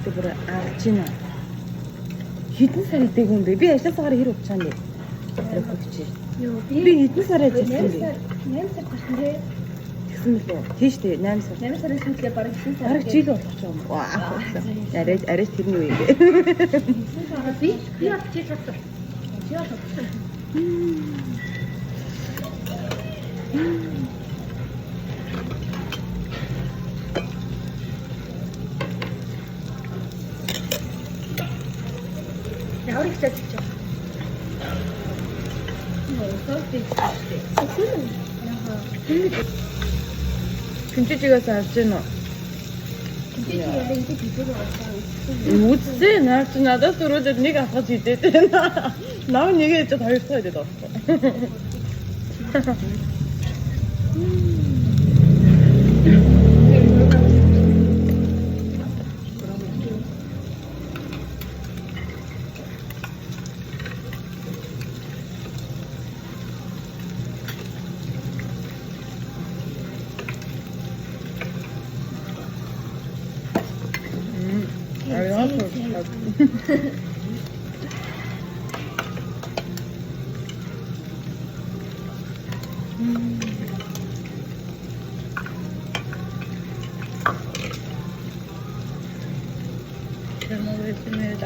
Itu berarti hidden sari tegun deh. Bi aja sekarang hirup candi. Rekukci. Bi hidden sari aja candi. Нэмсэр тахнээ. Bismillah. Тийш дээ 8 сар. 8 сарын сүүлдээ бараг 9 сар. Арга жил болох ч юм. Ваа. Арай тэрний үе. 9 сар би чи татсан. Чи татсан. Яавар их цац чи. 김치찌개에서 할지는 김치찌개를 이제 비벼서 왔어요. 뭐지? 나도 들어줘. 네가 같이 있대잖아. 나는 얘기 진짜 다 했어야 돼. 잘 먹겠습니다.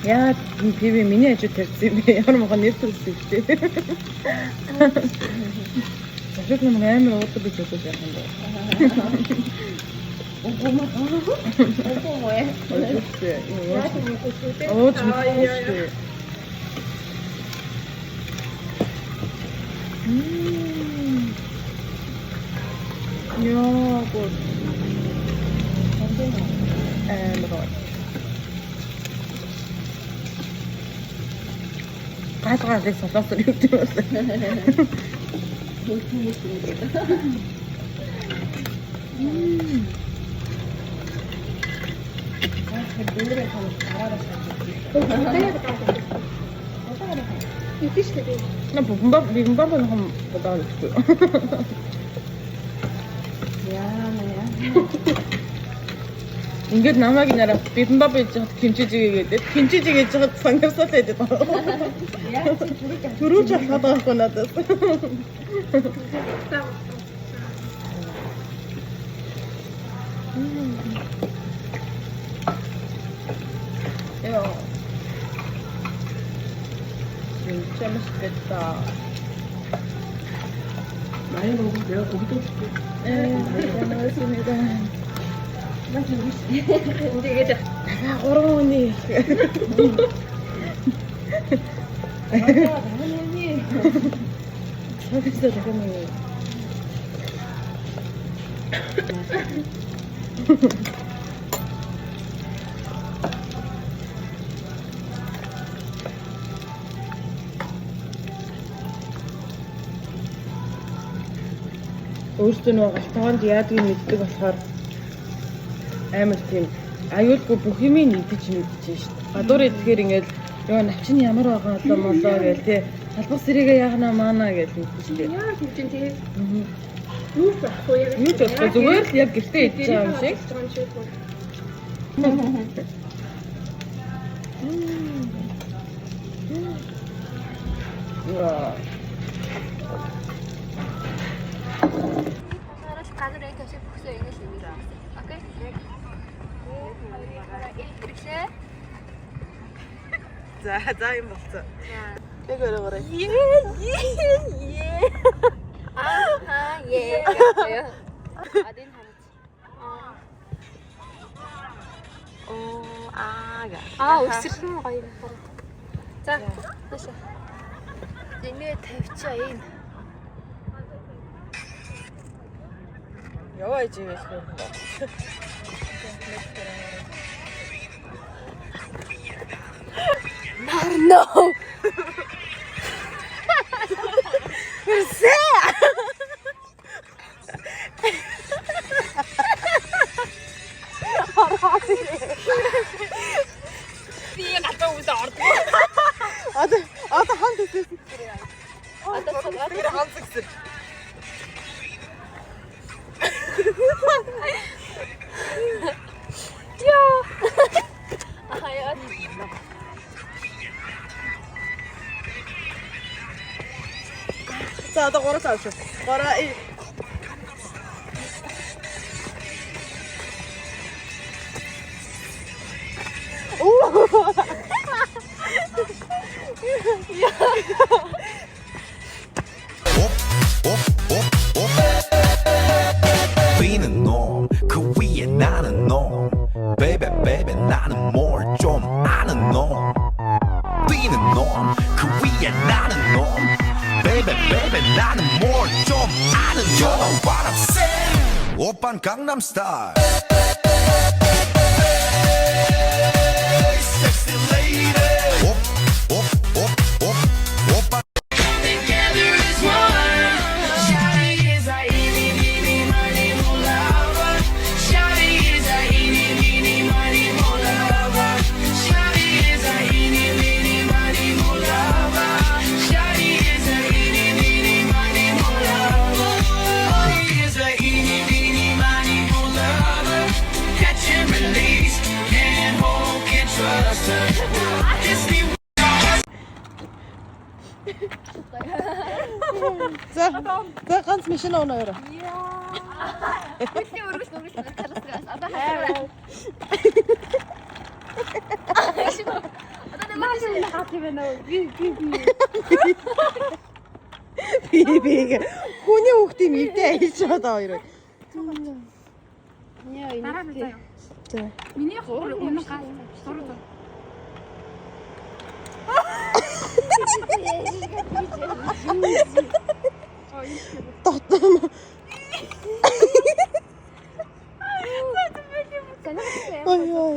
야, 비비 미니 해줄 텐데. 여러분 먹은 예쁠 수 있지. شكله من أيام الوقت بيشوفوا زي 나 비빔밥은 한번 보다가 있고요. 이게 남학이 나라 비빔밥에 김치찌개 김치찌개 저 삼겹살 때 되다. 두루자 사다 갖고 놨었어. 야, 진짜 맛있겠다. 많이 먹으면 내가 고기도 줄게. 네, 잘 먹었습니다. 움직이자. 어머니. 나는 저기서 잠깐만요. өөртөө нөгөө галтгоонд яадгийг мэддэг болохоор амар тийм аюулгүй бүх юм нэгдэж шít. Гадуур идэхээр ингээд ёо навчин ямар байгаа одоо молоо гээл тий. Талбар сэрээгээ яахна маана гэж мэддэг шít. яа хэмжин тий. Юу байхгүй яг. Юу ч болохгүй зүгээр л яг гэртээ идэж байгаа юм шиг. Яа. 가늘에 다시 복수 얘기했습니다. 오케이? 이렇게. За юм болцоо. Яг өрөөгөө. 예. 아하 예. 어딘 하는지. 아가. 아 өсөрсөн гоё юм. За. Таша. Энийг тавьчаа энэ. Яваа ижиг хэлэх юм. No. Você? Dia kata usah orto. Гурав тав шүү. Гурав. Being 놈, 그 위에 나는 놈. Baby, baby, 나는 뭘 좀 아는 놈. Being 놈, 그 위에 나는 놈. Baby, baby, 나는 뭘 좀 아는 놈. You know what I'm saying? 오빤 강남 스타일. Sexy lady. 오빤. Together as one. Shawty is a eeny, meeny, miny, mo lover. Shawty is a eeny, meeny, miny, mo lover. Shawty is a eeny, meeny, miny, mo lover. Shawty is a eeny, meeny, miny, mo lover. Oh, he is a eeny, meeny, miny, mo lover. Catch and release, can't hold, can't trust her. Just need За ганц машин оноо өрөө. Хөлний өргөс карасгаас одоо хайраа. Одоо машин хат юм байна уу? Би. Хүний хүүхдийн мэдээ айлж байгаа хоёр. Дараа нь заяа. За. Миний өмнө гал зураг. Татам. Ой ой.